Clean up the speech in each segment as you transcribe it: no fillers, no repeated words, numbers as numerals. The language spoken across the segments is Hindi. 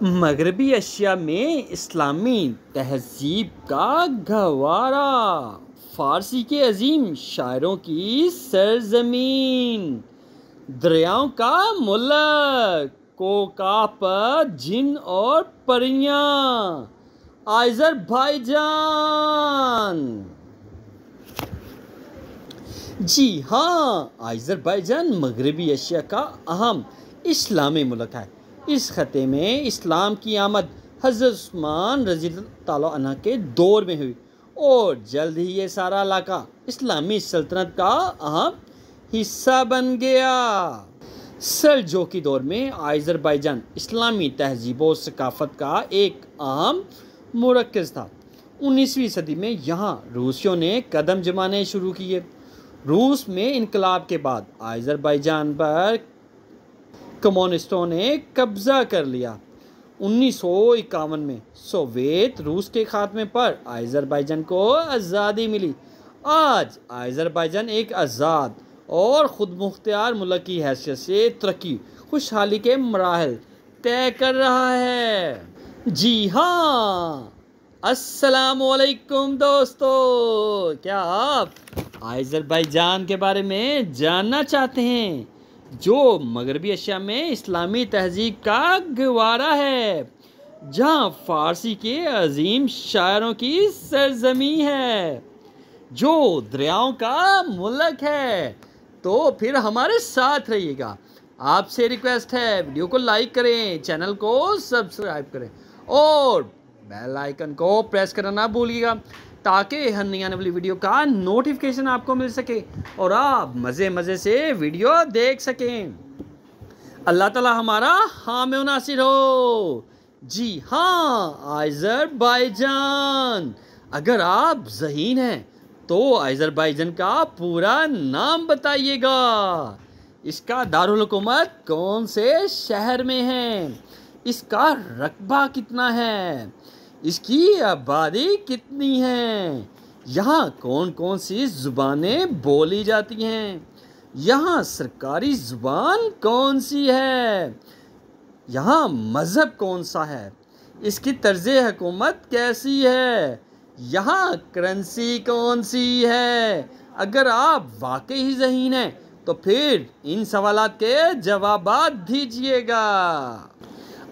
मगरबी एशिया में इस्लामी तहज़ीब का गहवारा, फ़ारसी के अजीम शायरों की सरज़मीन, दरियाओं का मुल्क, कोका पर जिन और परियां, आज़रबाईजान। जी हाँ, आज़रबाईजान मगरबी एशिया का अहम इस्लामी मुल्क है। इस खत्े में इस्लाम की आमद हज़रत उस्मान रज़ी अल्लाह अन्हु के दौर में हुई और जल्द ही ये सारा इलाका इस्लामी सल्तनत का अहम हिस्सा बन गया। सल्जूकी दौर में आज़रबाईजान इस्लामी तहज़ीब और सकाफ़त का एक अहम मरकज़ था। 19वीं सदी में यहाँ रूसियों ने कदम जमाने शुरू किए। रूस में इनकलाब के बाद आज़रबाईजान पर कम्युनिस्टों ने कब्ज़ा कर लिया। 1951 में सोवियत रूस के खात्मे पर आज़रबाईजान को आज़ादी मिली। आज आज़रबाईजान एक आज़ाद और ख़ुद मुख्तियार मुल्क की हैसियत से तरक्की खुशहाली के मराहल तय कर रहा है। जी हाँ, अस्सलामुअलैकुम दोस्तों, क्या आप आज़रबाईजान के बारे में जानना चाहते हैं, जो मगरबी एशिया में इस्लामी तहज़ीब का गहवारा है, जहाँ फ़ारसी के अजीम शायरों की सरज़मी है, जो दरियाओं का मुल्क है? तो फिर हमारे साथ रहिएगा। आपसे रिक्वेस्ट है, वीडियो को लाइक करें, चैनल को सब्सक्राइब करें और बेल आइकन को प्रेस करना ना भूलिएगा, ताकि हर नई आने वाली वीडियो का नोटिफिकेशन आपको मिल सके और आप मज़े से वीडियो देख सकें। अल्लाह ताला हमारा हामी व नासिर हो। जी हाँ, आज़रबाईजान। अगर आप ज़हीन हैं तो आज़रबाईजान का पूरा नाम बताइएगा। इसका दारुल हुकूमत कौन से शहर में है? इसका रकबा कितना है? इसकी आबादी कितनी है? यहाँ कौन कौन सी ज़ुबानें बोली जाती हैं? यहाँ सरकारी ज़ुबान कौन सी है? यहाँ मज़हब कौन सा है? इसकी तर्ज़ हुकूमत कैसी है? यहाँ करेंसी कौन सी है? अगर आप वाकई ही ज़हीन हैं तो फिर इन सवालात के जवाबात दीजिएगा।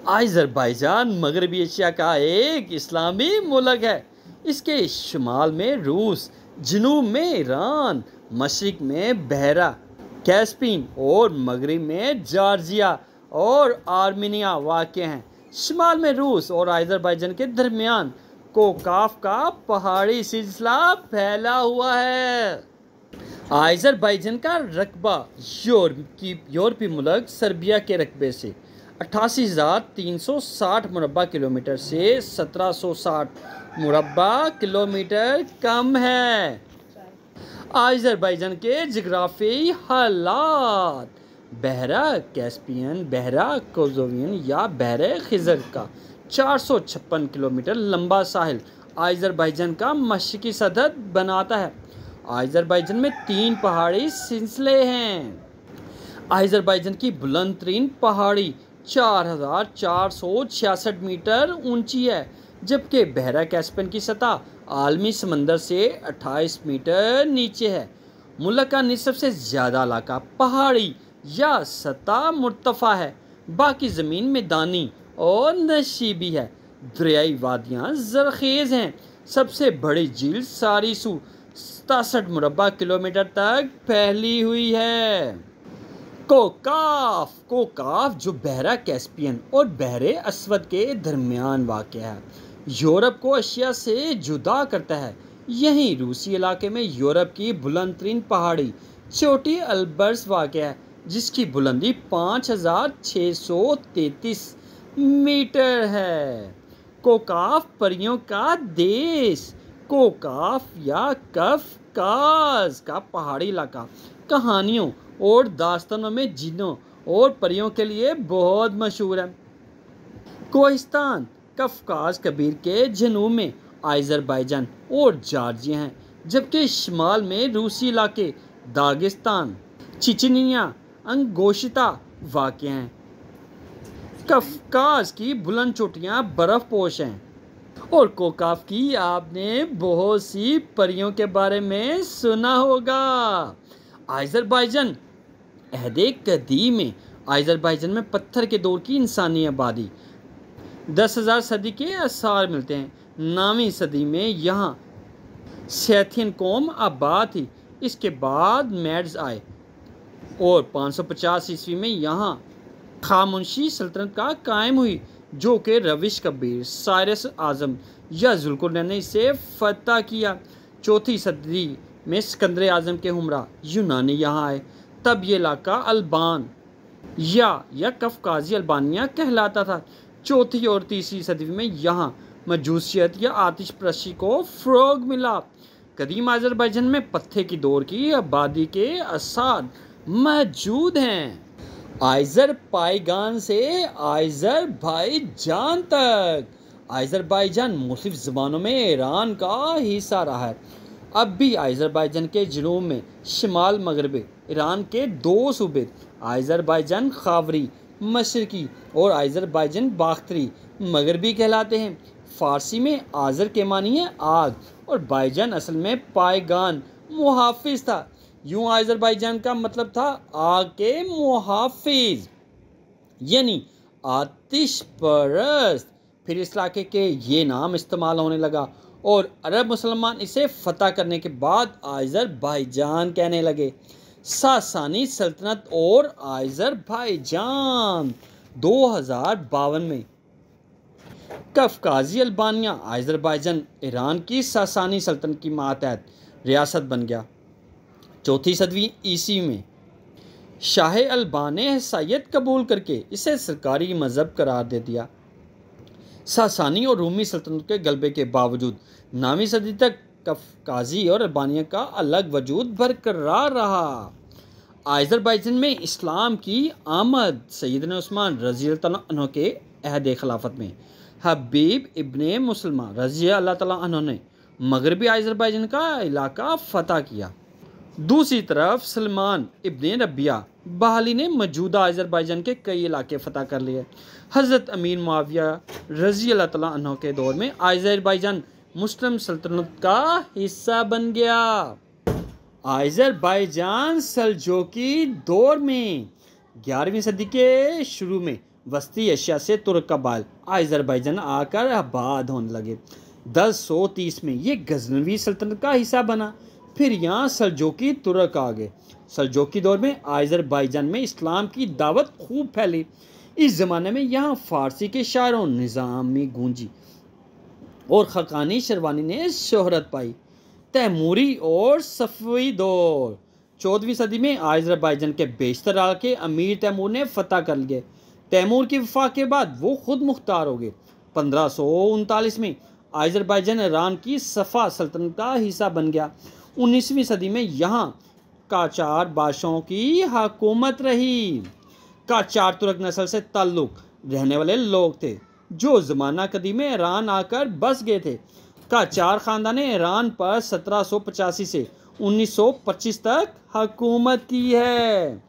आज़रबाईजान मगरबी एशिया का एक इस्लामी मुल्क है। इसके शुमाल में रूस, जनूब में ईरान, मशरिक में बहरा कैस्पियन और मगरिब में जॉर्जिया और आर्मीनिया वाक़ हैं। शुमाल में रूस और आज़रबाईजान के दरमियान कोकाफ का पहाड़ी सिलसिला फैला हुआ है। आज़रबाईजान का रकबा यूरोपीय मुल्क सर्बिया के रकबे से 88,360 मुरब्बा किलोमीटर से 1760 मुरब्बा किलोमीटर कम है। आज़रबाईजान के जग्राफी हालात: बहरा कैस्पियन, बहरा कोज़ोवियन या बहरे खिज़र का 456 किलोमीटर लंबा साहिल आज़रबाईजान का मशरक़ी सरहद बनाता है। आज़रबाईजान में 3 पहाड़ी सिलसिले हैं। आज़रबाईजान की बुलंद तरीन पहाड़ी 4,466 मीटर ऊंची है, जबकि बहरा कैस्पियन की सतह आलमी समंदर से 28 मीटर नीचे है। मुल्क का निसफ से ज़्यादा इलाका पहाड़ी या सतह मुर्तफ़ा है, बाकी ज़मीन मैदानी और नशीबी है। दरियाई वादियाँ ज़रख़ेज़ हैं। सबसे बड़ी झील सारिसू 67 मुरब्बा किलोमीटर तक फैली हुई है। कोकाफ जो बहरा कैस्पियन और बहरे अस्वद के दरमियान वाक़ है, यूरोप को एशिया से जुदा करता है। यहीं रूसी इलाके में यूरोप की बुलंद तरीन पहाड़ी चोटी अल्बर्स वाक़ है, जिसकी बुलंदी 5,633 मीटर है। कोकाफ परियों का देश। कोकाफ या कफकाज़ का पहाड़ी इलाका कहानियों और दास्तानों में जिन्नों और परियों के लिए बहुत मशहूर है। कोहिस्तान कफकाज़ कबीर के जनूब में आज़रबाईजान और जॉर्जिया हैं, जबकि शुमाल में रूसी इलाके दागिस्तान, चेचनिया, अंगोशिता वाक़ हैं। कफकाज की बुलंद चोटियाँ बर्फ पोश हैं और कोकाफ की आपने बहुत सी परियों के बारे में सुना होगा। आज़रबाईजान अहदे कदीम में आज़रबाईजान में पत्थर के दौर की इंसानी आबादी 10,000 सदी के आसार मिलते हैं। 9वीं सदी में यहाँ सैथियन कौम आबाद थी। इसके बाद मैड्स आए और 550 ईस्वी में यहाँ खामोशी सल्तनत का कायम हुई, जो कि रविश कबीर साइरस आज़म या जुल्कुरनैन ने इसे फतह किया। 4वीं सदी में सिकंदर आज़म के हमरा यूनानी यहाँ आए। तब ये इलाका अल्बान या कफकाजी अल्बानिया कहलाता था। 4वीं और 3वीं सदी में यहाँ मजूसियत या आतिश परस्ती को फ़रोग मिला। कदीम आज़रबाईजान में पत्थर की दौर की आबादी के आसार मौजूद हैं। आज़रबाईजान से आज़रबाईजान तक। आज़रबाईजान मुख्तलिफ ज़बानों में ईरान का हिस्सा रहा है। अब भी आज़रबाईजान के जनूब में शिमाल मगरबी ईरान के 2 सूबे आज़रबाईजान खावरी मशरकी और आज़रबाईजान बाख्तरी मगरबी कहलाते हैं। फ़ारसी में आज़र के मानी है आग और बाईजान असल में पायगान मुहाफिज था। यूँ आज़रबाईजान का मतलब था आग के मुहाफिज यानी आतिश परस्त। फिर इस इलाके के ये नाम इस्तेमाल होने लगा और अरब मुसलमान इसे फतह करने के बाद आज़रबाईजान कहने लगे। सासानी सल्तनत और आज़रबाईजान 2052 में कफकाजी अल्बानिया आज़रबाईजान ईरान की सासानी सल्तनत की मातहत रियासत बन गया। 4वीं सदी ईस्वी में शाह अल्बान ने ईसाईयत कबूल करके इसे सरकारी मज़हब करार दे दिया। सासानी और रूमी सल्तनत के गलबे के बावजूद 9वीं सदी तक कफकाजी और अल्बानिया का अलग वजूद बरकरार रहा। आज़रबाईजान में इस्लाम की आमद सैयदना उस्मान रज़ी अल्लाह अन्हु के अहद खिलाफत में हबीब इब्ने मुसलमान रज़ी अल्लाह अन्हु ने मगरबी आज़रबाईजान का इलाका फतह किया। दूसरी तरफ सलमान इब्ने रबिया बहाली ने मौजूदा आज़रबाईजान के कई इलाके फतह कर लिए। हज़रत अमीर मुआविया रज़ी अल्लाह अन्हु के दौर में आज़रबाईजान मुस्लिम सल्तनत का हिस्सा बन गया। आज़रबाईजान सल्जोकी दौर में 11वीं सदी के शुरू में वस्ती एशिया से तुर्क कबाइल आज़रबाईजान आकर आबाद होने लगे। 1030 में ये गजनवी सल्तनत का हिस्सा बना। फिर यहाँ सल्जोकी तुर्क आ गए। सल्जोकी दौर में आज़रबाईजान में इस्लाम की दावत खूब फैली। इस ज़माने में यहाँ फ़ारसी के शायरों निज़ामी गूंजी और खकानी शरवानी ने शोहरत पाई। तैमूरी और सफ़वी दौर 14वीं सदी में आज़रबाईजान के बेशतर इलाके अमीर तैमूर ने फतह कर लिए। तैमूर की वफ़ा के बाद वो खुद मुख्तार हो गए। 1539 में आज़रबाईजान ईरान की सफ़ा सल्तनत का हिस्सा बन गया। 19वीं सदी में यहाँ काचार बादशाहों की हुकूमत रही। काचार तुर्क नस्ल से ताल्लुक़ रहने वाले लोग थे जो ज़माना कदीम में ईरान आकर बस गए थे। काचार ख़ानदान ने ईरान पर 1785 से 1925 तक हुकूमत की है।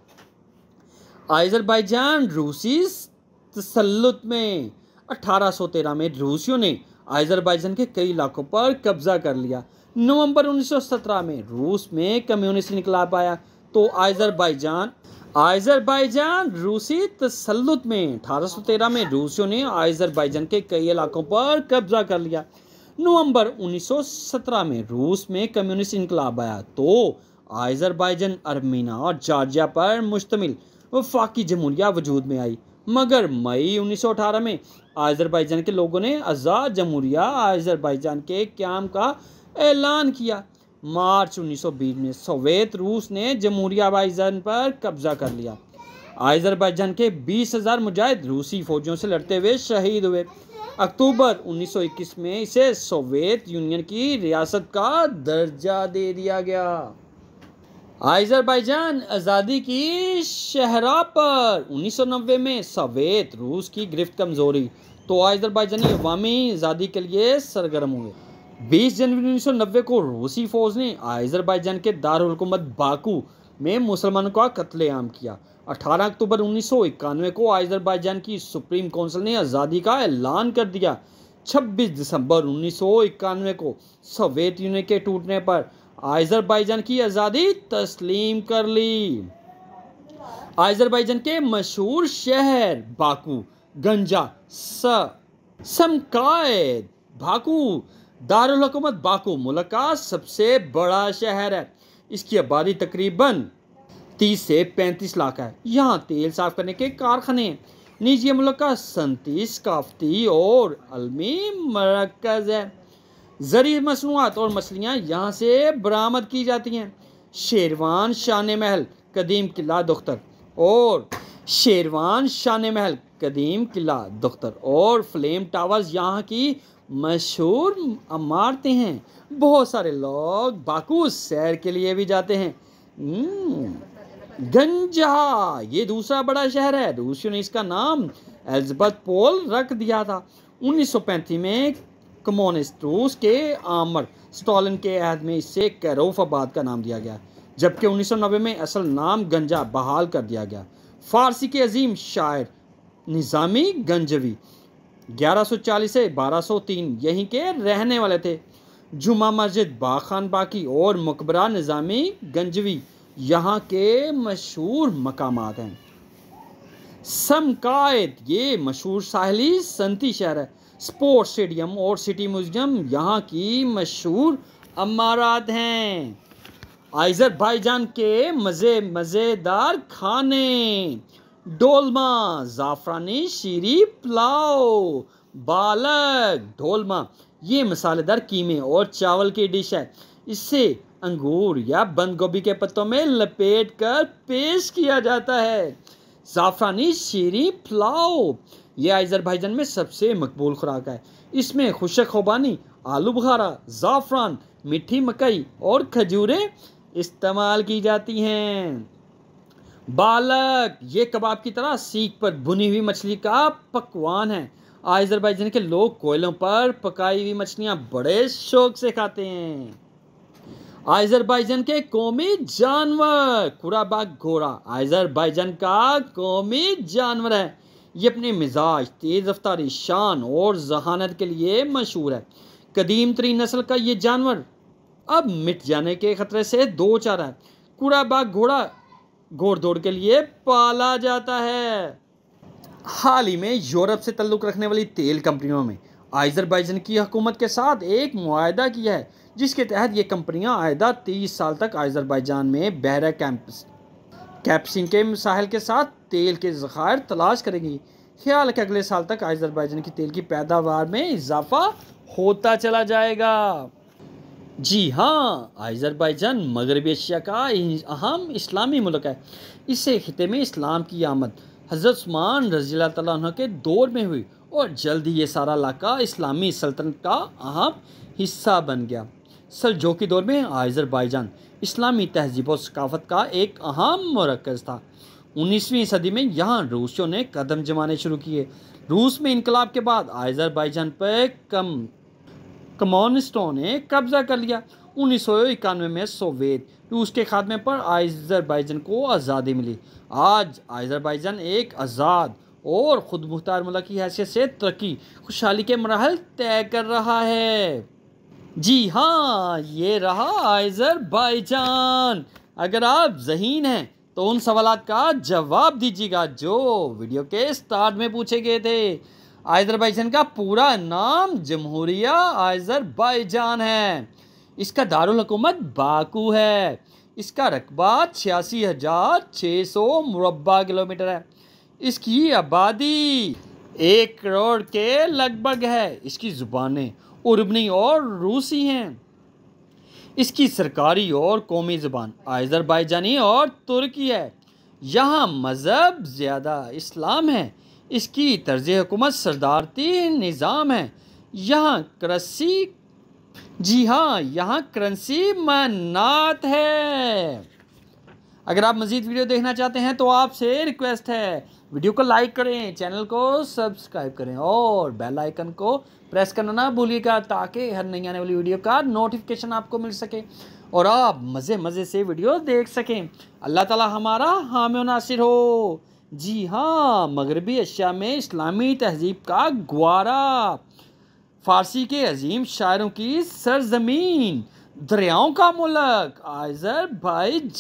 आज़रबाईजान रूसी तसल्लुत में 1813 में रूसियों ने आज़रबाईजान के कई इलाकों पर कब्जा कर लिया। नवंबर 1917 में रूस में कम्युनिस्ट इनकलाब आया तो आज़रबाईजान रूसी तसल्लुत में 1813 में रूसियों ने आज़रबाईजान के कई इलाकों पर कब्जा कर लिया। नवंबर 1917 में रूस में कम्युनिस्ट इनकलाब आया तो आज़रबाईजान अर्मीना और जॉर्जिया पर मुश्तमिल वफाकी जमहूरिया वजूद में आई। मगर मई 1918 में आज़रबाईजान के लोगों ने आज़ाद जमहूरिया आज़रबाईजान के क़याम का ऐलान किया। मार्च 1920 में सोवियत रूस ने जमहूरिया आज़रबाईजान पर कब्जा कर लिया। आज़रबाईजान के 20,000 मुजाहिद रूसी फौजियों से लड़ते हुए शहीद हुए। अक्टूबर 1921 में इसे सोवियत यूनियन की रियासत का दर्जा दे दिया गया। आज़रबाईजान आज़ादी की शहरा पर 1990 में सोवियत रूस की गिरफ्त कमज़ोरी तो आज़रबाईजानी अवामी आज़ादी के लिए सरगर्म हुए। 20 जनवरी 1990 को रूसी फ़ौज ने आज़रबाईजान के दारुल हुकूमत बाकू में मुसलमानों का कत्लेआम किया। 18 अक्टूबर 1991 को अज़रबैजान की सुप्रीम काउंसिल ने आज़ादी का ऐलान कर दिया। 26 दिसंबर 1991 को सोवियत यूनियन के टूटने पर अज़रबैजान की आज़ादी तस्लीम कर ली। अज़रबैजान के मशहूर शहर बाकू, गंजा, समकायत। बाकू दारुल हुकूमत बाकू मुल्क का सबसे बड़ा शहर है। इसकी आबादी तकरीबन 30 से 35 लाख है। यहाँ तेल साफ करने के कारखाने हैं। निजी मुल्क का 37 सकाफती और अलमी मरकज़ है। ज़रूरी मसनूआत और मछलियाँ यहाँ से बरामद की जाती हैं। शेरवान शान महल कदीम किला दख्तर और फ्लेम टावर्स यहाँ की मशहूर इमारतें हैं। बहुत सारे लोग बाकू सैर के लिए भी जाते हैं। गंजा ये दूसरा बड़ा शहर है। रूसियों ने इसका नाम एलिज़ाबेथ पोल रख दिया था। 1935 में कम्युनिस्ट रूस के आमर स्टालिन के अहद में इससे कैरोफाबाद का नाम दिया गया, जबकि 1990 में असल नाम गंजा बहाल कर दिया गया। फारसी के अजीम शायर निज़ामी गंजवी 1140 से 1203 यहीं के रहने वाले थे। जुमा मस्जिद, बाखान बाकी और मकबरा निज़ामी गंजवी यहाँ के मशहूर मकामात हैं। समकायत ये मशहूर साहली सनती शहर है। स्पोर्ट्स स्टेडियम और सिटी म्यूजियम यहाँ की मशहूर इमारत हैं। अज़रबैजान के मज़ेदार खाने, डोलमा ज़ाफ़रानी शीरी पुलाव, बालक डोलमा ये मसालेदार कीमे और चावल की डिश है। इससे अंगूर या बंद गोभी के पत्तों में लपेट कर पेश किया जाता है। ज़ाफ़रानी शीरी पुलाव ये अज़रबैजान में सबसे मकबूल खुराक है। इसमें खुशक खुबानी, आलू बुखारा, ज़ाफ़रान, मीठी मकई और खजूरें इस्तेमाल की जाती हैं। बालक ये कबाब की तरह सीख पर भुनी हुई मछली का पकवान है। अज़रबैजान के लोग कोयलों पर पकाई हुई मछलियाँ बड़े शौक से खाते हैं। अज़रबैजान के कौमी जानवर कुराबाग घोड़ा अज़रबैजान का कौमी जानवर है। ये अपने मिजाज, तेज़ रफ्तारी, शान और जहानत के लिए मशहूर है। कदीम तरीन नस्ल का ये जानवर अब मिट जाने के खतरे से दो चार है। कुराबाग घोड़ा घोड़ दौड़ के लिए पाला जाता है। हाल ही में यूरोप से ताल्लुक़ रखने वाली तेल कंपनियों में अज़रबैजान की हुकूमत के साथ एक मुआहदा किया है, जिसके तहत ये कंपनियां आइंदा 30 साल तक अज़रबैजान में बहरा कैप्सिन के साहिल के साथ तेल के ज़खायर तलाश करेंगी। ख्याल है कि अगले साल तक अज़रबैजान की तेल की पैदावार में इजाफा होता चला जाएगा। जी हाँ, अज़रबैजान मगरबी एशिया का अहम इस्लामी मुल्क है। इससे खिते में इस्लाम की आमद हज़रत उस्मान रज़ी अल्लाह तआला अन्हु के दौर में हुई और जल्द ही ये सारा इलाका इस्लामी सल्तनत का अहम हिस्सा बन गया। सल्जूकी दौर में अज़रबैजान इस्लामी तहजीब और सकाफत का एक अहम मरकज़ था। 19वीं सदी में यहाँ रूसियों ने कदम जमाने शुरू किए। रूस में इनकलाब के बाद अज़रबैजान पर कम्युनिस्टों ने कब्जा कर लिया। 1991 में सोवियत रूस के खात्मे पर अज़रबैजान को आज़ादी मिली। आज अज़रबैजान एक आज़ाद और ख़ुद मुख्तार मुल्क की हैसियत से तरक्की खुशहाली के मराहल तय कर रहा है। जी हाँ, ये रहा अज़रबैजान। अगर आप ज़हीन हैं तो उन सवालात का जवाब दीजिएगा जो वीडियो के स्टार्ट में पूछे गए थे। अज़रबैजान का पूरा नाम जमहूरिया अज़रबैजान है। इसका दारुल हुकूमत बाकू है। इसका रकबा 86,600 मुरब्बा किलोमीटर है। इसकी आबादी 1 करोड़ के लगभग है। इसकी ज़ुबानें उर्दू और रूसी हैं। इसकी सरकारी और कौमी ज़बान अज़रबैजानी और तुर्की है। यहाँ मज़हब ज़्यादा इस्लाम है। इसकी तर्ज़ हुकूमत सरदारती निज़ाम है। यहाँ करेंसी मनात है। अगर आप मज़ीद वीडियो देखना चाहते हैं तो आपसे रिक्वेस्ट है, वीडियो को लाइक करें, चैनल को सब्सक्राइब करें और बेल आइकन को प्रेस करना ना भूलिएगा ताकि हर नई आने वाली वीडियो का नोटिफिकेशन आपको मिल सके। और आप मज़े मज़े से वीडियो देख सकें। अल्लाह ताला हमारा हामी व नासिर हो। जी हाँ, मगरबी एशिया में इस्लामी तहजीब का ग्वारा, फ़ारसी के अजीम शायरों की सरजमीन, दरियाओं का मुल्क आज़रबाईजान।